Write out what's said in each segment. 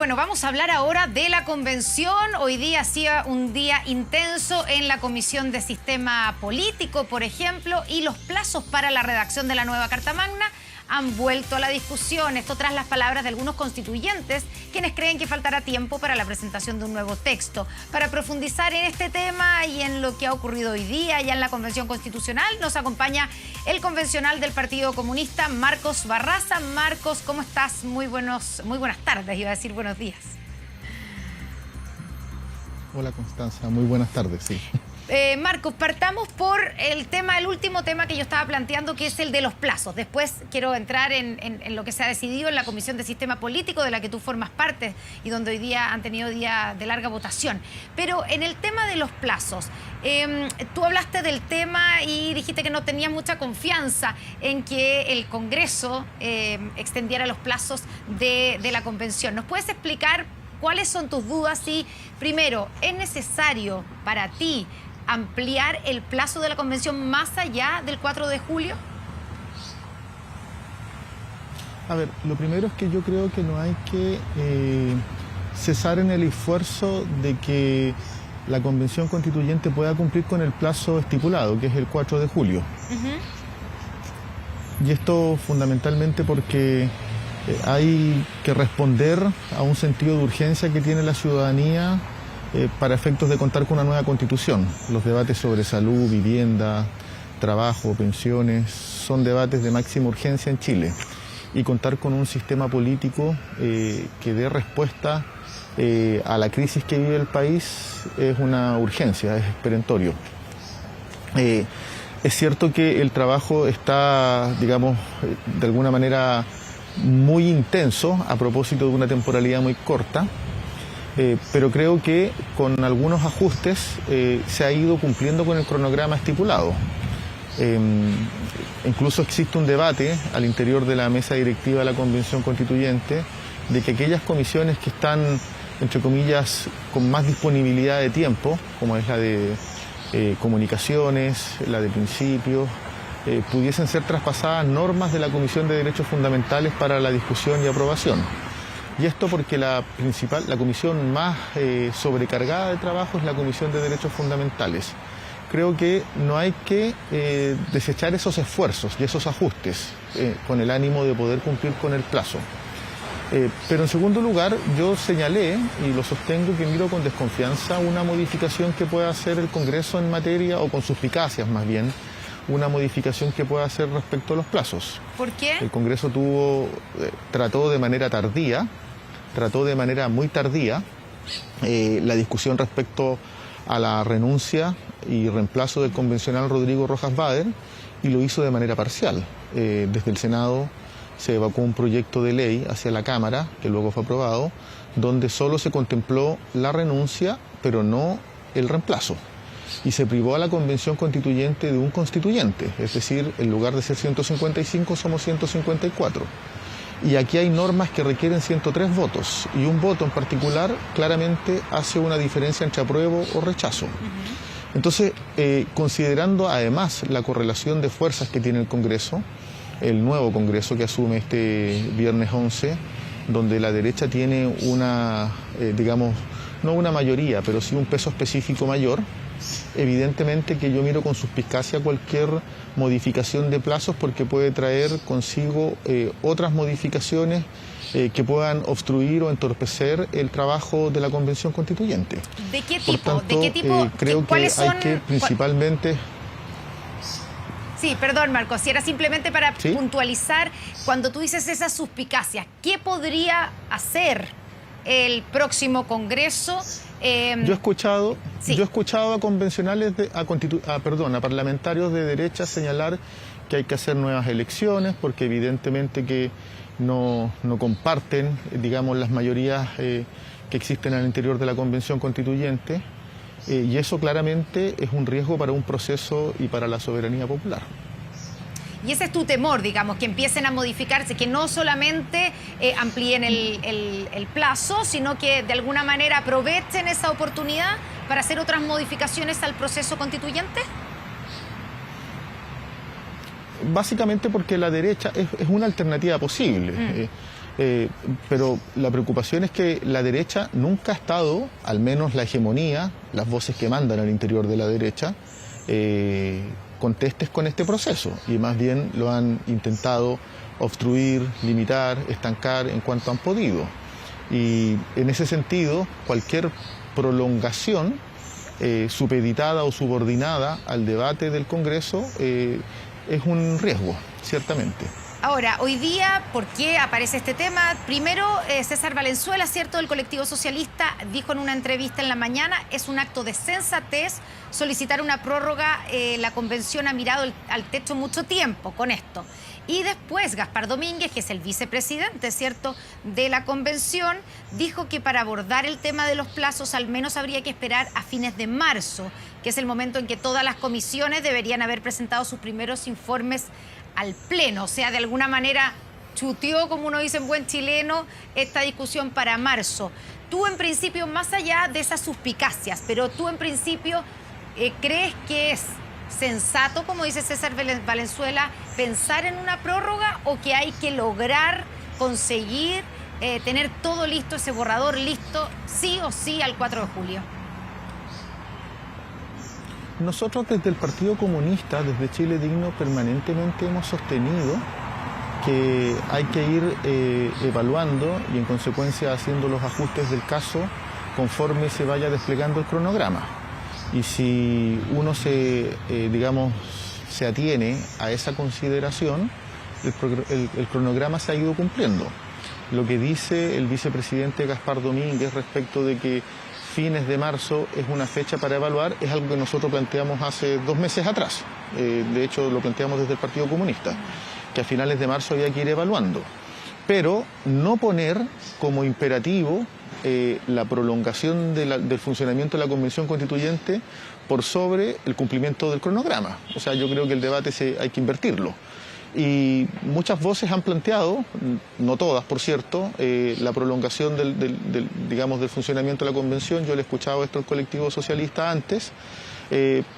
Bueno, vamos a hablar ahora de la convención. Hoy día ha sido un día intenso en la Comisión de Sistema Político, por ejemplo, y los plazos para la redacción de la nueva Carta Magna han vuelto a la discusión. Esto tras las palabras de algunos constituyentes, quienes creen que faltará tiempo para la presentación de un nuevo texto. Para profundizar en este tema y en lo que ha ocurrido hoy día ya en la Convención Constitucional, nos acompaña el convencional del Partido Comunista, Marcos Barraza. Marcos, ¿cómo estás? Muy buenas tardes, iba a decir buenos días. Hola Constanza, muy buenas tardes, sí. Marcos, partamos por el último tema que yo estaba planteando, que es el de los plazos. Después quiero entrar en lo que se ha decidido en la Comisión de Sistema Político, de la que tú formas parte y donde hoy día han tenido día de larga votación. Pero en el tema de los plazos, tú hablaste del tema y dijiste que no tenías mucha confianza en que el Congreso extendiera los plazos de la Convención. ¿Nos puedes explicar cuáles son tus dudas? Y primero, ¿es necesario para ti ampliar el plazo de la convención más allá del 4 de julio? A ver, lo primero es que yo creo que no hay que cesar en el esfuerzo de que la convención constituyente pueda cumplir con el plazo estipulado, que es el 4 de julio. Y esto fundamentalmente porque hay que responder a un sentido de urgencia que tiene la ciudadanía para efectos de contar con una nueva constitución. Los debates sobre salud, vivienda, trabajo, pensiones, son debates de máxima urgencia en Chile. Y contar con un sistema político que dé respuesta a la crisis que vive el país es una urgencia, es perentorio. Es cierto que el trabajo está, digamos, de alguna manera muy intenso a propósito de una temporalidad muy corta, pero creo que con algunos ajustes se ha ido cumpliendo con el cronograma estipulado. Incluso existe un debate al interior de la mesa directiva de la Convención Constituyente de que aquellas comisiones que están, entre comillas, con más disponibilidad de tiempo, como es la de comunicaciones, la de principios, pudiesen ser traspasadas normas de la Comisión de Derechos Fundamentales para la discusión y aprobación. Y esto porque la comisión más sobrecargada de trabajo es la Comisión de Derechos Fundamentales. Creo que no hay que desechar esos esfuerzos y esos ajustes con el ánimo de poder cumplir con el plazo. Pero en segundo lugar, yo señalé, y lo sostengo, que miro con desconfianza una modificación que pueda hacer el Congreso en materia, o con suspicacias más bien, una modificación que pueda hacer respecto a los plazos. ¿Por qué? El Congreso trató de manera muy tardía, la discusión respecto a la renuncia y reemplazo del convencional Rodrigo Rojas Vader, y lo hizo de manera parcial. Desde el Senado se evacuó un proyecto de ley hacia la Cámara, que luego fue aprobado, donde solo se contempló la renuncia, pero no el reemplazo. Y se privó a la Convención Constituyente de un constituyente, es decir, en lugar de ser 155 somos 154. Y aquí hay normas que requieren 103 votos, y un voto en particular claramente hace una diferencia entre apruebo o rechazo. Entonces, considerando además la correlación de fuerzas que tiene el Congreso, el nuevo Congreso que asume este viernes 11, donde la derecha tiene una, digamos, no una mayoría, pero sí un peso específico mayor, evidentemente que yo miro con suspicacia cualquier modificación de plazos, porque puede traer consigo otras modificaciones que puedan obstruir o entorpecer el trabajo de la Convención Constituyente. ¿De qué tipo? Por tanto, ¿De qué tipo? creo que hay que principalmente... Sí, perdón, Marcos, si era simplemente para ¿Sí? puntualizar, cuando tú dices esas suspicacias, ¿qué podría hacer el próximo Congreso? Yo he escuchado a convencionales, a parlamentarios de derecha señalar que hay que hacer nuevas elecciones, porque evidentemente que no comparten, digamos, las mayorías que existen al interior de la Convención Constituyente, y eso claramente es un riesgo para un proceso y para la soberanía popular. Y ese es tu temor, digamos, que empiecen a modificarse, que no solamente amplíen el plazo, sino que de alguna manera aprovechen esa oportunidad para hacer otras modificaciones al proceso constituyente. Básicamente porque la derecha es una alternativa posible. Pero la preocupación es que la derecha nunca ha estado, al menos la hegemonía, las voces que mandan al interior de la derecha, contestes con este proceso, y más bien lo han intentado obstruir, limitar, estancar en cuanto han podido. Y en ese sentido, cualquier prolongación supeditada o subordinada al debate del Congreso es un riesgo, ciertamente. Ahora, hoy día, ¿por qué aparece este tema? Primero, César Valenzuela, ¿cierto?, del colectivo socialista, dijo en una entrevista en la mañana, es un acto de sensatez solicitar una prórroga, la convención ha mirado al techo mucho tiempo con esto. Y después Gaspar Domínguez, que es el vicepresidente, ¿cierto?, de la convención, dijo que para abordar el tema de los plazos al menos habría que esperar a fines de marzo, que es el momento en que todas las comisiones deberían haber presentado sus primeros informes al Pleno. O sea, de alguna manera chuteó, como uno dice en buen chileno, esta discusión para marzo. Tú en principio, más allá de esas suspicacias, pero tú en principio ¿crees que es sensato, como dice César Valenzuela, pensar en una prórroga, o que hay que lograr conseguir tener todo listo, ese borrador listo, sí o sí al 4 de julio? Nosotros desde el Partido Comunista, desde Chile Digno, permanentemente hemos sostenido que hay que ir evaluando y en consecuencia haciendo los ajustes del caso conforme se vaya desplegando el cronograma. Y si uno se atiene a esa consideración, el cronograma se ha ido cumpliendo. Lo que dice el vicepresidente Gaspar Domínguez respecto de que fines de marzo es una fecha para evaluar, es algo que nosotros planteamos hace 2 meses atrás. De hecho, lo planteamos desde el Partido Comunista, que a finales de marzo había que ir evaluando. Pero no poner como imperativo la prolongación del funcionamiento de la Convención Constituyente por sobre el cumplimiento del cronograma. O sea, yo creo que el debate hay que invertirlo. Y muchas voces han planteado, no todas por cierto, la prolongación del funcionamiento de la Convención. Yo le he escuchado esto al colectivo socialista antes,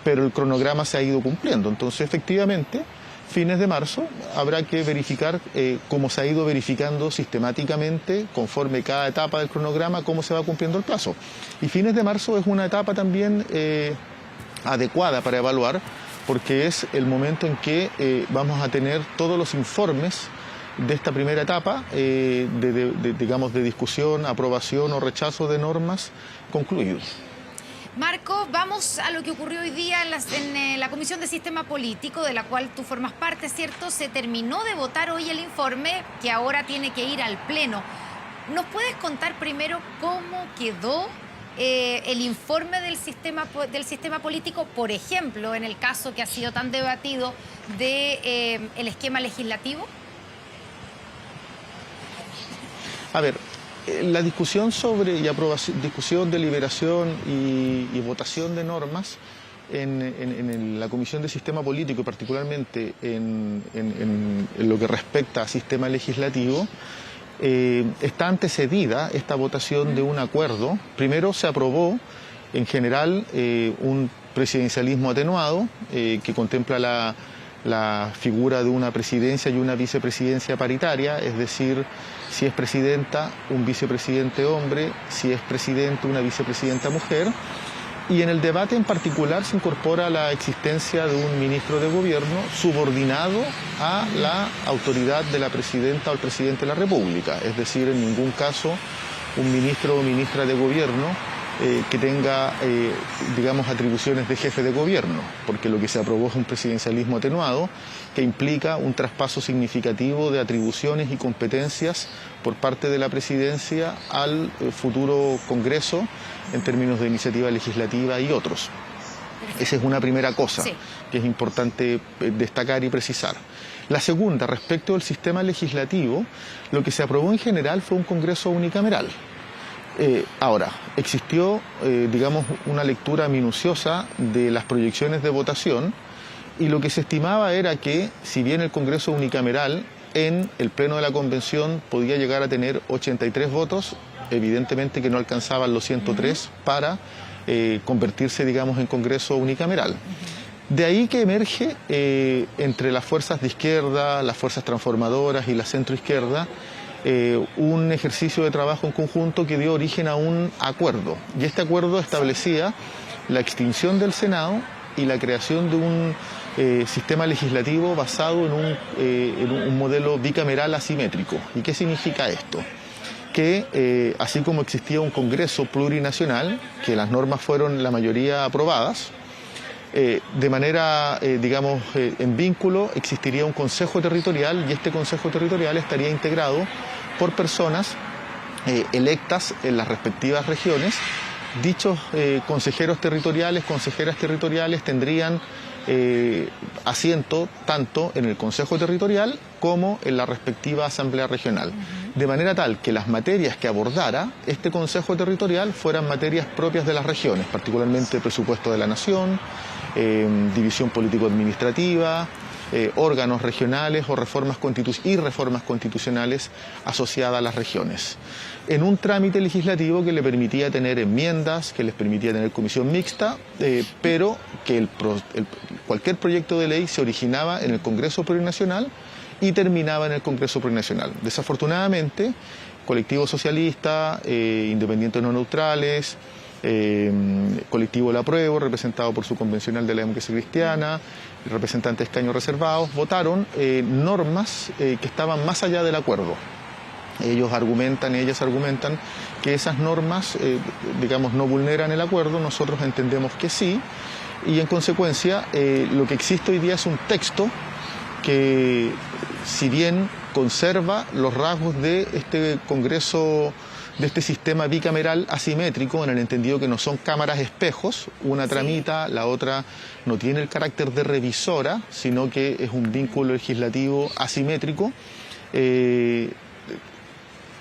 pero el cronograma se ha ido cumpliendo. Entonces, efectivamente, fines de marzo habrá que verificar cómo se ha ido verificando sistemáticamente, conforme cada etapa del cronograma, cómo se va cumpliendo el plazo. Y fines de marzo es una etapa también adecuada para evaluar, porque es el momento en que vamos a tener todos los informes de esta primera etapa de discusión, aprobación o rechazo de normas concluidos. Marco, vamos a lo que ocurrió hoy día en la Comisión de Sistema Político, de la cual tú formas parte, ¿cierto? Se terminó de votar hoy el informe, que ahora tiene que ir al Pleno. ¿Nos puedes contar primero cómo quedó el informe del sistema político, por ejemplo, en el caso que ha sido tan debatido el esquema legislativo? A ver, la discusión sobre discusión, deliberación y votación de normas en la Comisión de Sistema Político, y particularmente en lo que respecta a sistema legislativo, está antecedida esta votación de un acuerdo. Primero se aprobó en general un presidencialismo atenuado que contempla la figura de una presidencia y una vicepresidencia paritaria, es decir, si es presidenta, un vicepresidente hombre, si es presidente, una vicepresidenta mujer. Y en el debate en particular se incorpora la existencia de un ministro de gobierno subordinado a la autoridad de la presidenta o el presidente de la República. Es decir, en ningún caso un ministro o ministra de gobierno que tenga, atribuciones de jefe de gobierno, porque lo que se aprobó es un presidencialismo atenuado que implica un traspaso significativo de atribuciones y competencias por parte de la presidencia al futuro Congreso en términos de iniciativa legislativa y otros. Esa es una primera cosa que es importante destacar y precisar. La segunda, respecto al sistema legislativo, lo que se aprobó en general fue un Congreso unicameral. Ahora, existió, una lectura minuciosa de las proyecciones de votación, y lo que se estimaba era que, si bien el Congreso unicameral en el Pleno de la Convención podía llegar a tener 83 votos, evidentemente que no alcanzaban los 103 para convertirse, en Congreso unicameral. De ahí que emerge entre las fuerzas de izquierda, las fuerzas transformadoras y la centroizquierda, un ejercicio de trabajo en conjunto que dio origen a un acuerdo. Y este acuerdo establecía la extinción del Senado y la creación de un sistema legislativo basado en un modelo bicameral asimétrico. ¿Y qué significa esto? Que así como existía un Congreso plurinacional, que las normas fueron la mayoría aprobadas, de manera, digamos, en vínculo existiría un Consejo Territorial y este Consejo Territorial estaría integrado por personas electas en las respectivas regiones. Dichos consejeros territoriales, consejeras territoriales tendrían asiento tanto en el Consejo Territorial como en la respectiva Asamblea Regional, de manera tal que las materias que abordara este Consejo Territorial fueran materias propias de las regiones, particularmente presupuesto de la Nación, división político-administrativa, órganos regionales o reformas constitucionales asociadas a las regiones, en un trámite legislativo que le permitía tener enmiendas, que les permitía tener comisión mixta, pero que cualquier proyecto de ley se originaba en el Congreso Plurinacional y terminaba en el Congreso Plurinacional. Desafortunadamente, colectivo socialista, independientes no neutrales, colectivo La Prueba, representado por su convencional de la democracia cristiana, representantes de escaños reservados, votaron normas que estaban más allá del acuerdo. Ellos argumentan y ellas argumentan que esas normas, digamos, no vulneran el acuerdo. Nosotros entendemos que sí, y en consecuencia lo que existe hoy día es un texto que, si bien conserva los rasgos de este Congreso, de este sistema bicameral asimétrico, en el entendido que no son cámaras espejos, una tramita, la otra no tiene el carácter de revisora, sino que es un vínculo legislativo asimétrico.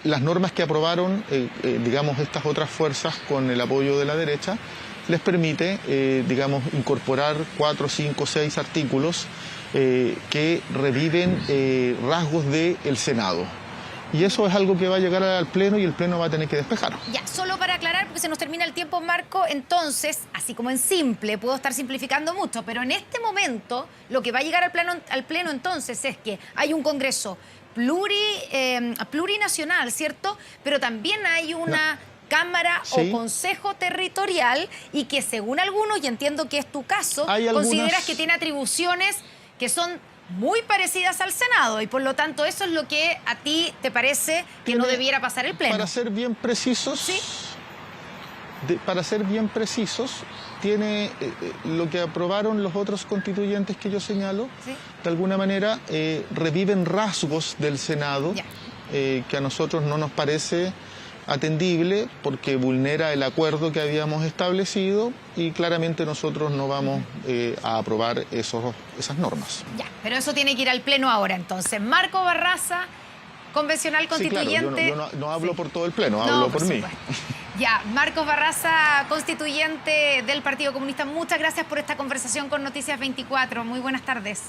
Las normas que aprobaron, digamos, estas otras fuerzas con el apoyo de la derecha, les permite, digamos, incorporar 4, 5, 6 artículos que reviven rasgos del Senado. Y eso es algo que va a llegar al Pleno y el Pleno va a tener que despejar. Ya, solo para aclarar, porque se nos termina el tiempo, Marco, entonces, así como en simple, puedo estar simplificando mucho, pero en este momento lo que va a llegar al Pleno entonces es que hay un Congreso plurinacional, ¿cierto? Pero también hay una Cámara o Consejo Territorial y que según algunos, y entiendo que es tu caso, consideras que tiene atribuciones que son muy parecidas al Senado y por lo tanto eso es lo que a ti te parece que no debiera pasar el Pleno. Para ser bien precisos, tiene lo que aprobaron los otros constituyentes que yo señalo, de alguna manera reviven rasgos del Senado que a nosotros no nos parece atendible porque vulnera el acuerdo que habíamos establecido y claramente nosotros no vamos a aprobar esas normas. Ya, pero eso tiene que ir al Pleno ahora entonces. Marco Barraza, convencional constituyente. Sí, claro, yo no hablo por todo el Pleno, hablo por mí. Ya, Marcos Barraza, constituyente del Partido Comunista, muchas gracias por esta conversación con Noticias 24. Muy buenas tardes.